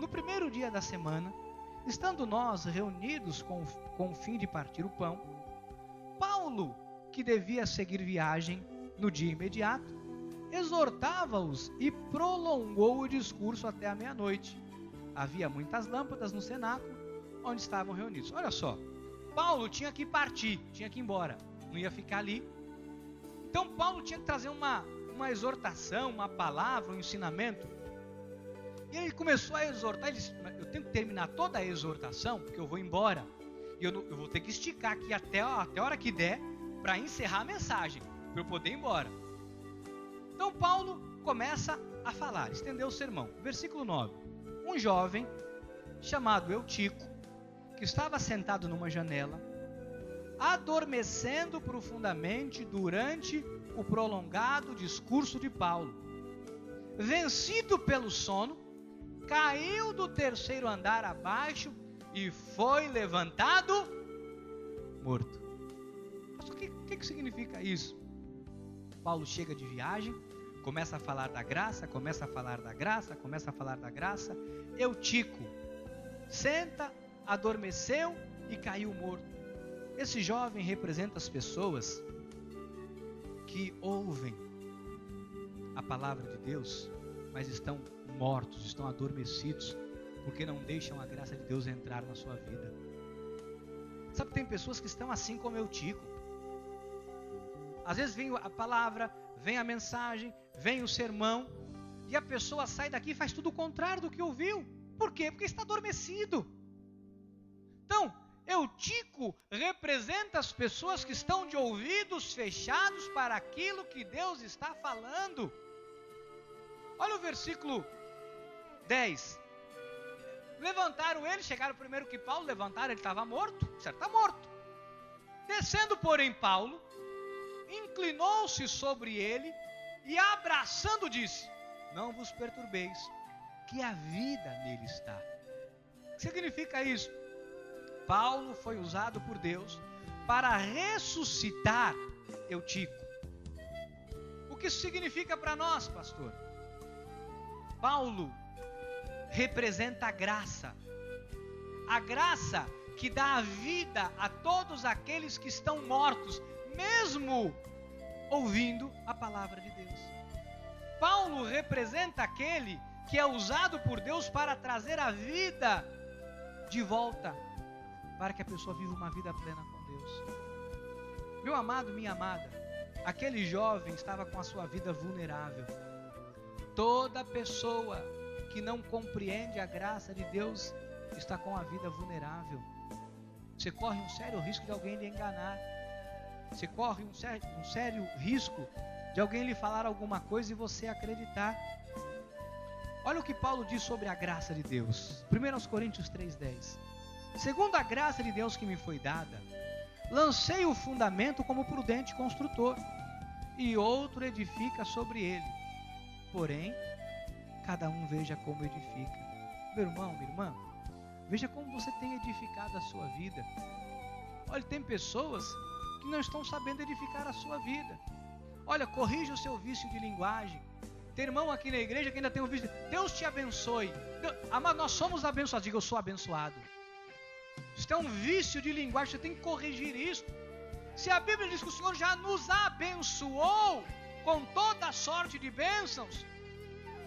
Speaker 1: No primeiro dia da semana, estando nós reunidos com o fim de partir o pão, Paulo, que devia seguir viagem no dia imediato, exortava-os e prolongou o discurso até a meia-noite. Havia muitas lâmpadas no cenáculo onde estavam reunidos. Olha só, Paulo tinha que partir, tinha que ir embora, não ia ficar ali. Então Paulo tinha que trazer uma exortação, uma palavra, um ensinamento. E ele começou a exortar. Ele disse: eu tenho que terminar toda a exortação, porque eu vou embora. E eu vou ter que esticar aqui até a hora que der, para encerrar a mensagem, para eu poder ir embora. Então Paulo começa a falar, estendeu o sermão. Versículo 9. Um jovem chamado Eutico, que estava sentado numa janela, adormecendo profundamente durante o prolongado discurso de Paulo, vencido pelo sono, caiu do terceiro andar abaixo e foi levantado morto. Mas o que significa isso? Paulo chega de viagem, começa a falar da graça, começa a falar da graça, começa a falar da graça. Eutico senta, adormeceu e caiu morto. Esse jovem representa as pessoas que ouvem a palavra de Deus, mas estão mortos, estão adormecidos, porque não deixam a graça de Deus entrar na sua vida. Sabe, tem pessoas que estão assim como Eutico. Às vezes vem a palavra, vem a mensagem, vem o sermão, e a pessoa sai daqui e faz tudo o contrário do que ouviu. Por quê? Porque está adormecido. Então, Eutico representa as pessoas que estão de ouvidos fechados para aquilo que Deus está falando. Olha o versículo 10. Levantaram ele, chegaram primeiro que Paulo, levantaram, ele estava morto, certo, está morto. Descendo, porém, Paulo, inclinou-se sobre ele e abraçando disse: não vos perturbeis, que a vida nele está. O que significa isso? Paulo foi usado por Deus para ressuscitar Eutico. O que isso significa para nós, pastor? Paulo representa a graça que dá a vida a todos aqueles que estão mortos, mesmo ouvindo a palavra de Deus. Paulo representa aquele que é usado por Deus para trazer a vida de volta, para que a pessoa viva uma vida plena com Deus. Meu amado, minha amada, aquele jovem estava com a sua vida vulnerável. Toda pessoa que não compreende a graça de Deus está com a vida vulnerável. Você corre um sério risco de alguém lhe enganar. Você corre um sério risco de alguém lhe falar alguma coisa e você acreditar. Olha o que Paulo diz sobre a graça de Deus. 1 Coríntios 3,10. Segundo a graça de Deus que me foi dada, lancei o fundamento como prudente construtor, e outro edifica sobre ele. Porém, cada um veja como edifica. Meu irmão, minha irmã, veja como você tem edificado a sua vida. Olha, tem pessoas que não estão sabendo edificar a sua vida. Olha, corrija o seu vício de linguagem. Tem irmão aqui na igreja que ainda tem um vício. Deus te abençoe. Amado, nós somos abençoados. Diga, eu sou abençoado. Isso é um vício de linguagem, você tem que corrigir isso. Se a Bíblia diz que o Senhor já nos abençoou com toda sorte de bênçãos,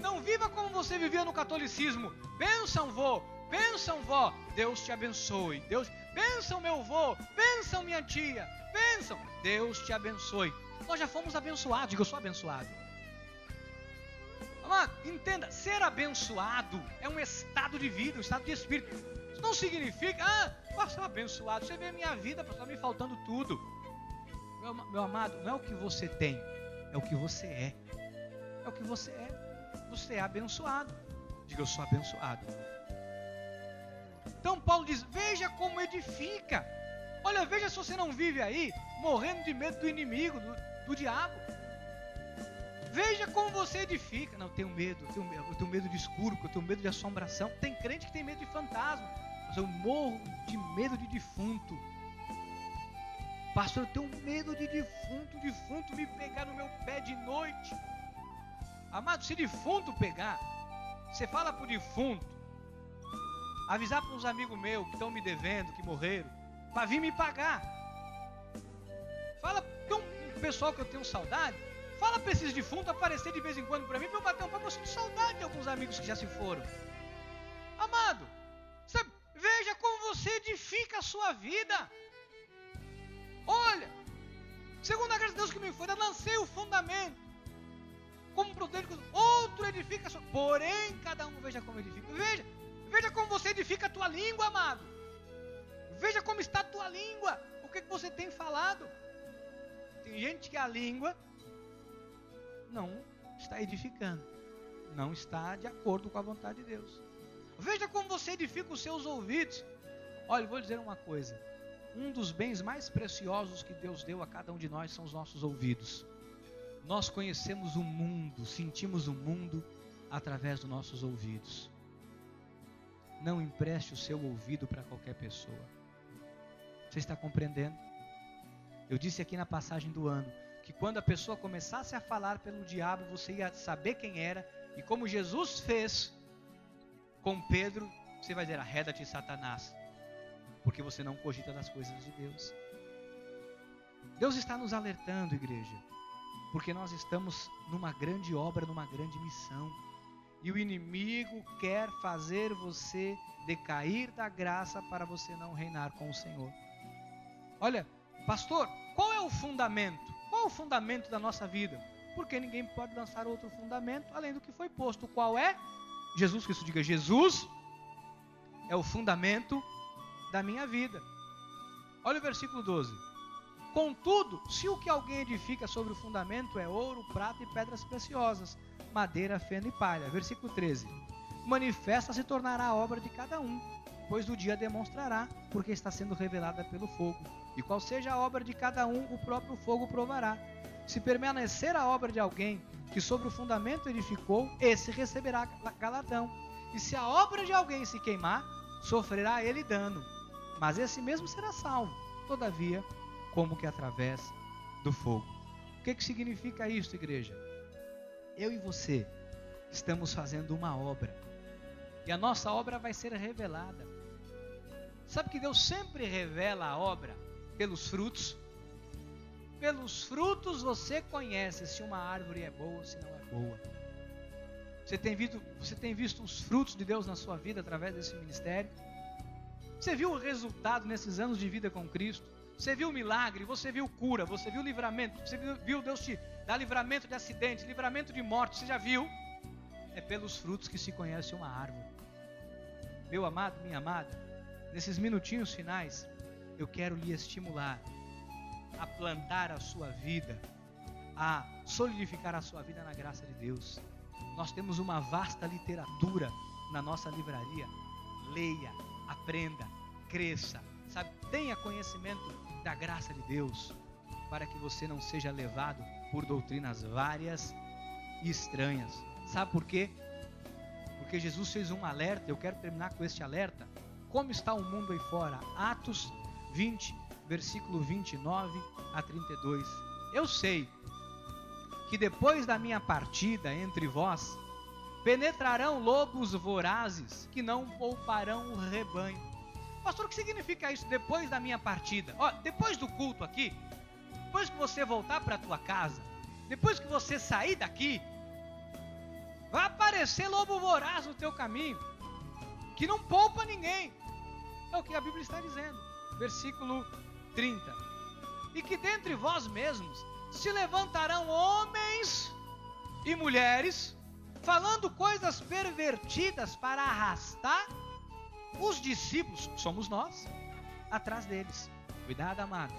Speaker 1: não viva como você vivia no catolicismo. Bênção, vô, bênção, vó, Deus te abençoe. Bênção, meu vô, bênção, minha tia, bênção, Deus te abençoe. Nós já fomos abençoados, diga, eu sou abençoado. Amado, entenda, ser abençoado é um estado de vida, um estado de espírito. Isso não significa, eu sou abençoado, você vê a minha vida, está me faltando tudo. Meu amado, não é o que você tem, é o que você é. É o que você é. você é abençoado. Diga, eu sou abençoado. Então Paulo diz, veja como edifica. Olha, veja se você não vive aí, morrendo de medo do inimigo, do diabo. Veja como você edifica. Não, eu tenho medo de escuro, eu tenho medo de assombração. Tem crente que tem medo de fantasma. Mas eu morro de medo de defunto. Pastor, eu tenho medo de defunto me pegar no meu pé de noite. Amado, se defunto pegar, você fala pro defunto, avisar para uns amigos meus que estão me devendo, que morreram, para vir me pagar. Fala, tem um pessoal que eu tenho saudade, fala para esses defuntos aparecer de vez em quando para mim, para eu bater um papo. Eu sinto saudade de alguns amigos que já se foram. Amado, sabe, veja como você edifica a sua vida. Olha, segundo a graça de Deus que me foi, eu lancei o fundamento. Como prudente, outro edifica a sua. Porém, cada um veja como edifica. Veja como você edifica a tua língua, amado. Veja como está a tua língua. O que você tem falado? Tem gente que a língua não está edificando, não está de acordo com a vontade de Deus. Veja como você edifica os seus ouvidos. Olha, eu vou dizer uma coisa. Um dos bens mais preciosos que Deus deu a cada um de nós são os nossos ouvidos. Nós conhecemos o mundo, sentimos o mundo através dos nossos ouvidos. Não empreste o seu ouvido para qualquer pessoa. Você está compreendendo? Eu disse aqui na passagem do ano, que quando a pessoa começasse a falar pelo diabo, você ia saber quem era, e como Jesus fez com Pedro, você vai dizer, arreda-te, Satanás, porque você não cogita das coisas de Deus. Deus está nos alertando, igreja, porque nós estamos numa grande obra, numa grande missão, e o inimigo quer fazer você decair da graça para você não reinar com o Senhor. Olha, pastor, qual é o fundamento? Qual é o fundamento da nossa vida? Porque ninguém pode lançar outro fundamento além do que foi posto. Qual é? Jesus Cristo. Diga, Jesus é o fundamento da minha vida. Olha o versículo 12. Contudo, se o que alguém edifica sobre o fundamento é ouro, prata e pedras preciosas, madeira, feno e palha. Versículo 13. Manifesta se tornará a obra de cada um, pois do dia demonstrará, porque está sendo revelada pelo fogo. E qual seja a obra de cada um, o próprio fogo provará. Se permanecer a obra de alguém que sobre o fundamento edificou, esse receberá galardão. E se a obra de alguém se queimar, sofrerá ele dano, mas esse mesmo será salvo, todavia, como que através do fogo. O que significa isso, igreja? Eu e você estamos fazendo uma obra, e a nossa obra vai ser revelada. Sabe que Deus sempre revela a obra pelos frutos? Pelos frutos você conhece se uma árvore é boa ou se não é boa. Você tem visto os frutos de Deus na sua vida através desse ministério? Você viu o resultado nesses anos de vida com Cristo? Você viu o milagre, você viu cura, você viu livramento, você viu Deus te dar livramento de acidentes, livramento de morte, você já viu? É pelos frutos que se conhece uma árvore. Meu amado, minha amada, nesses minutinhos finais, eu quero lhe estimular a plantar a sua vida, a solidificar a sua vida na graça de Deus. Nós temos uma vasta literatura na nossa livraria. Leia, aprenda, cresça, sabe? Tenha conhecimento da graça de Deus, para que você não seja levado por doutrinas várias e estranhas. Sabe por quê? Porque Jesus fez um alerta. Eu quero terminar com este alerta. Como está o mundo aí fora? Atos 20, versículo 29 a 32. Eu sei que depois da minha partida entre vós, penetrarão lobos vorazes que não pouparão o rebanho. Pastor, o que significa isso? Depois da minha partida? Depois do culto aqui, depois que você voltar para a tua casa, depois que você sair daqui, vai aparecer lobo voraz no teu caminho, que não poupa ninguém. É o que a Bíblia está dizendo. Versículo 30. E que dentre vós mesmos se levantarão homens e mulheres, falando coisas pervertidas para arrastar os discípulos, somos nós, atrás deles. Cuidado, amado.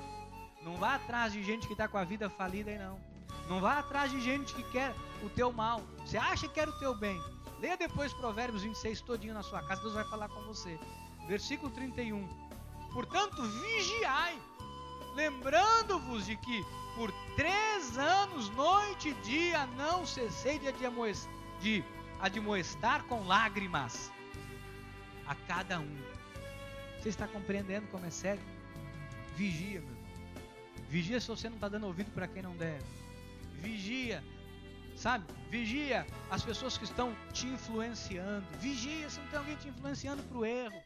Speaker 1: Não vá atrás de gente que está com a vida falida aí não. Não vá atrás de gente que quer o teu mal. Você acha que quer o teu bem. Leia depois Provérbios 26 todinho na sua casa, Deus vai falar com você. Versículo 31. Portanto, vigiai, lembrando-vos de que por 3 anos, noite e dia, não cessei de admoestar com lágrimas a cada um. Você está compreendendo como é sério? Vigia, meu irmão. Vigia se você não está dando ouvido para quem não deve. Vigia, sabe? Vigia as pessoas que estão te influenciando. Vigia se não tem alguém te influenciando para o erro.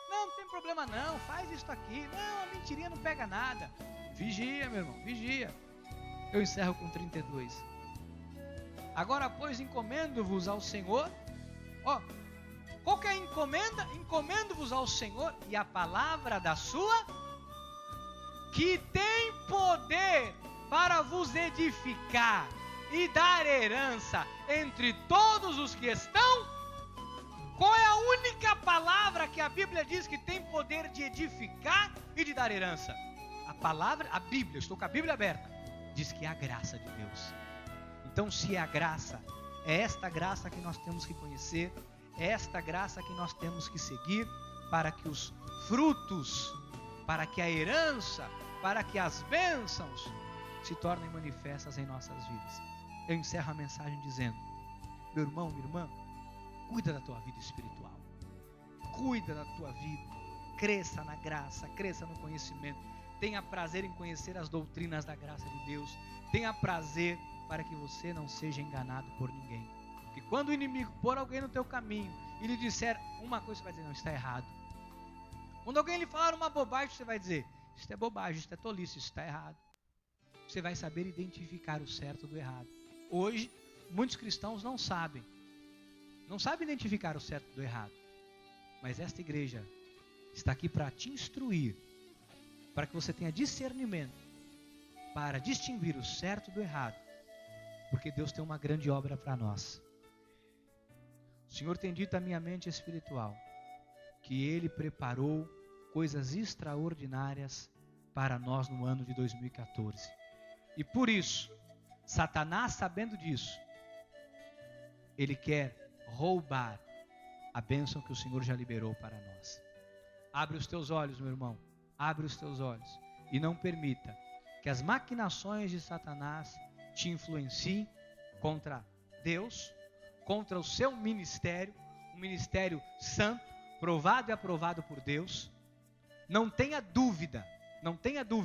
Speaker 1: Não tem problema não, faz isso aqui. Não, a mentirinha não pega nada. Vigia, meu irmão, vigia. Eu encerro com 32. Agora, pois, encomendo-vos ao Senhor. Qual que é a encomenda? Encomendo-vos ao Senhor e a palavra da sua, que tem poder para vos edificar e dar herança entre todos os que estão. Qual é a única palavra que a Bíblia diz que tem poder de edificar e de dar herança? A Bíblia, estou com a Bíblia aberta, diz que é a graça de Deus. Então, se é a graça, é esta graça que nós temos que conhecer, é esta graça que nós temos que seguir, para que os frutos, para que a herança, para que as bênçãos se tornem manifestas em nossas vidas. Eu encerro a mensagem dizendo: meu irmão, minha irmã, cuida da tua vida espiritual, cuida da tua vida, cresça na graça, cresça no conhecimento, tenha prazer em conhecer as doutrinas da graça de Deus, tenha prazer para que você não seja enganado por ninguém. Porque quando o inimigo pôr alguém no teu caminho e lhe disser uma coisa, você vai dizer: não, está errado. Quando alguém lhe falar uma bobagem, você vai dizer: isso é bobagem, isso é tolice, isso está errado. Você vai saber identificar o certo do errado. Hoje, muitos cristãos não sabem identificar o certo do errado. Mas esta igreja está aqui para te instruir, para que você tenha discernimento, para distinguir o certo do errado, porque Deus tem uma grande obra para nós. O Senhor tem dito à minha mente espiritual que Ele preparou coisas extraordinárias para nós no ano de 2014. E por isso, Satanás, sabendo disso, ele quer roubar a bênção que o Senhor já liberou para nós. Abre os teus olhos, meu irmão, abre os teus olhos e não permita que as maquinações de Satanás te influenciem contra Deus, contra o seu ministério, um ministério santo, provado e aprovado por Deus. Não tenha dúvida,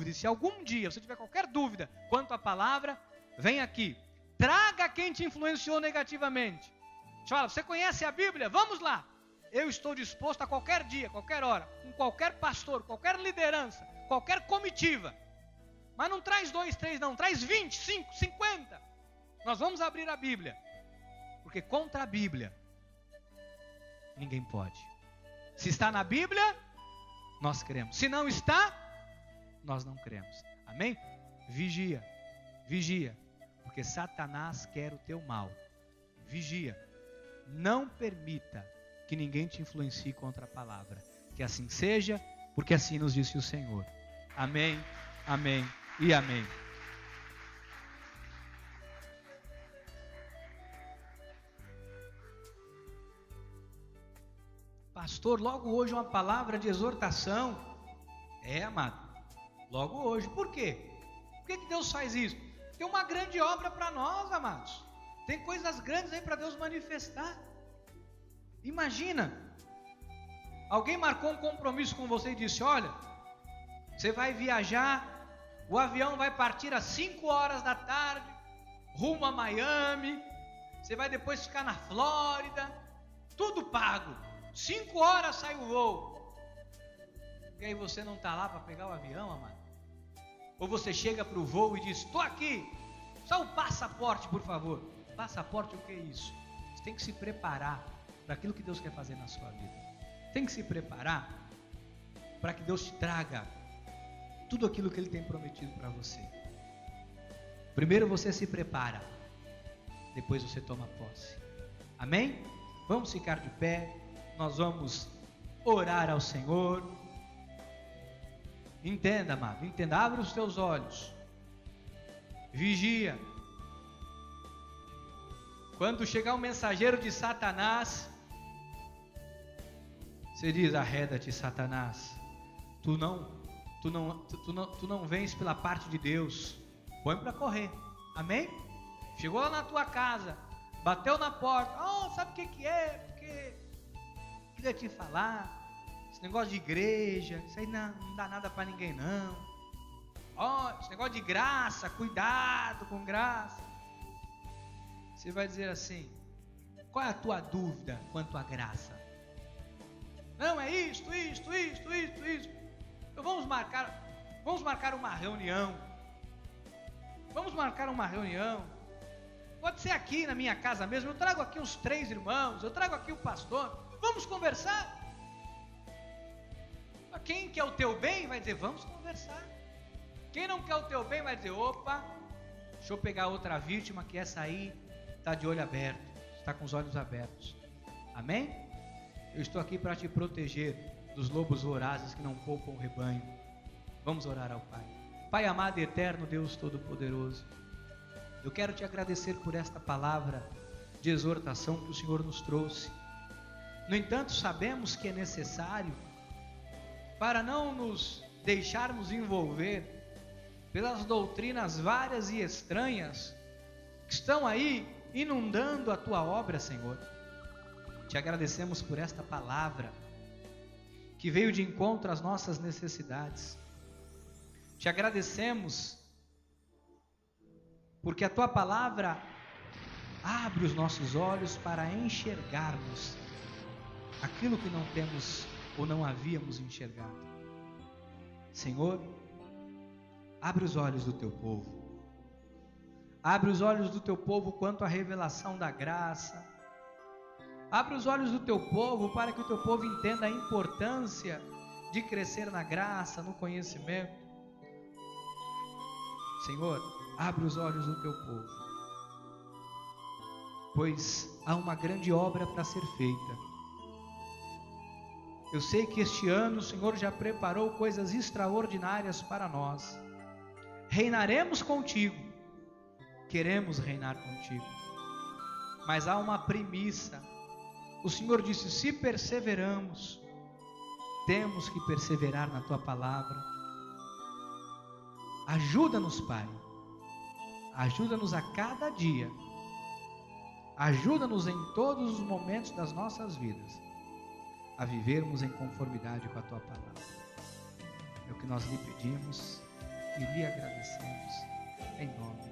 Speaker 1: e se algum dia você tiver qualquer dúvida quanto à palavra, vem aqui, traga quem te influenciou negativamente. Fala: você conhece a Bíblia? Vamos lá. Eu estou disposto a qualquer dia, qualquer hora, com qualquer pastor, qualquer liderança, qualquer comitiva. Mas não traz 2, 3 não, traz 20, 5, 50. Nós vamos abrir a Bíblia, porque contra a Bíblia ninguém pode. Se está na Bíblia, nós cremos. Se não está, nós não cremos. Amém? Vigia, vigia, porque Satanás quer o teu mal. Vigia. Não permita que ninguém te influencie contra a palavra. Que assim seja, porque assim nos disse o Senhor. Amém, amém e amém. Pastor, logo hoje uma palavra de exortação. Amado, logo hoje. Por quê? Por que Deus faz isso? Tem uma grande obra para nós, amados. Tem coisas grandes aí para Deus manifestar. Imagina, alguém marcou um compromisso com você e disse: olha, você vai viajar, o avião vai partir às 5 horas da tarde, rumo a Miami, você vai depois ficar na Flórida, tudo pago, 5 horas sai o voo. E aí você não está lá para pegar o avião, amado? Ou você chega para o voo e diz: estou aqui, só o passaporte, por favor. Passaporte, o que é isso? Você tem que se preparar para aquilo que Deus quer fazer na sua vida. Tem que se preparar para que Deus te traga tudo aquilo que Ele tem prometido para você. Primeiro você se prepara, depois você toma posse. Amém? Vamos ficar de pé, nós vamos orar ao Senhor. Entenda, amado, entenda, abre os teus olhos, vigia, Quando chegar um mensageiro de Satanás, você diz: arreda-te, Satanás. Tu não vens pela parte de Deus. Põe para correr. Amém? Chegou lá na tua casa, bateu na porta. Oh, sabe o que é? Porque queria te falar. Esse negócio de igreja, isso aí não dá nada para ninguém não. Oh, esse negócio de graça, cuidado com graça. Você vai dizer assim: qual é a tua dúvida quanto à graça? Não, é isto. Então vamos marcar uma reunião. Pode ser aqui na minha casa mesmo. Eu trago aqui uns 3 irmãos, eu trago aqui o pastor. Vamos conversar. Quem quer o teu bem vai dizer: vamos conversar. Quem não quer o teu bem vai dizer: opa, deixa eu pegar outra vítima, que essa aí está de olho aberto, está com os olhos abertos. Amém? Eu estou aqui para te proteger dos lobos vorazes que não poupam o rebanho. Vamos orar ao Pai. Pai amado e eterno, Deus Todo-Poderoso, eu quero te agradecer por esta palavra de exortação que o Senhor nos trouxe. No entanto, sabemos que é necessário, para não nos deixarmos envolver pelas doutrinas várias e estranhas que estão aí inundando a tua obra, Senhor. Te agradecemos por esta palavra que veio de encontro às nossas necessidades. Te agradecemos porque a tua palavra abre os nossos olhos para enxergarmos aquilo que não temos ou não havíamos enxergado. Senhor, abre os olhos do teu povo. Abre os olhos do teu povo quanto à revelação da graça. Abre os olhos do teu povo para que o teu povo entenda a importância de crescer na graça, no conhecimento. Senhor, abre os olhos do teu povo, pois há uma grande obra para ser feita. Eu sei que este ano o Senhor já preparou coisas extraordinárias para nós. Reinaremos contigo, queremos reinar contigo, mas há uma premissa. O Senhor disse: se perseveramos, temos que perseverar na tua palavra. Ajuda-nos, Pai, ajuda-nos a cada dia, ajuda-nos em todos os momentos das nossas vidas, a vivermos em conformidade com a tua palavra. É o que nós lhe pedimos e lhe agradecemos, em nome de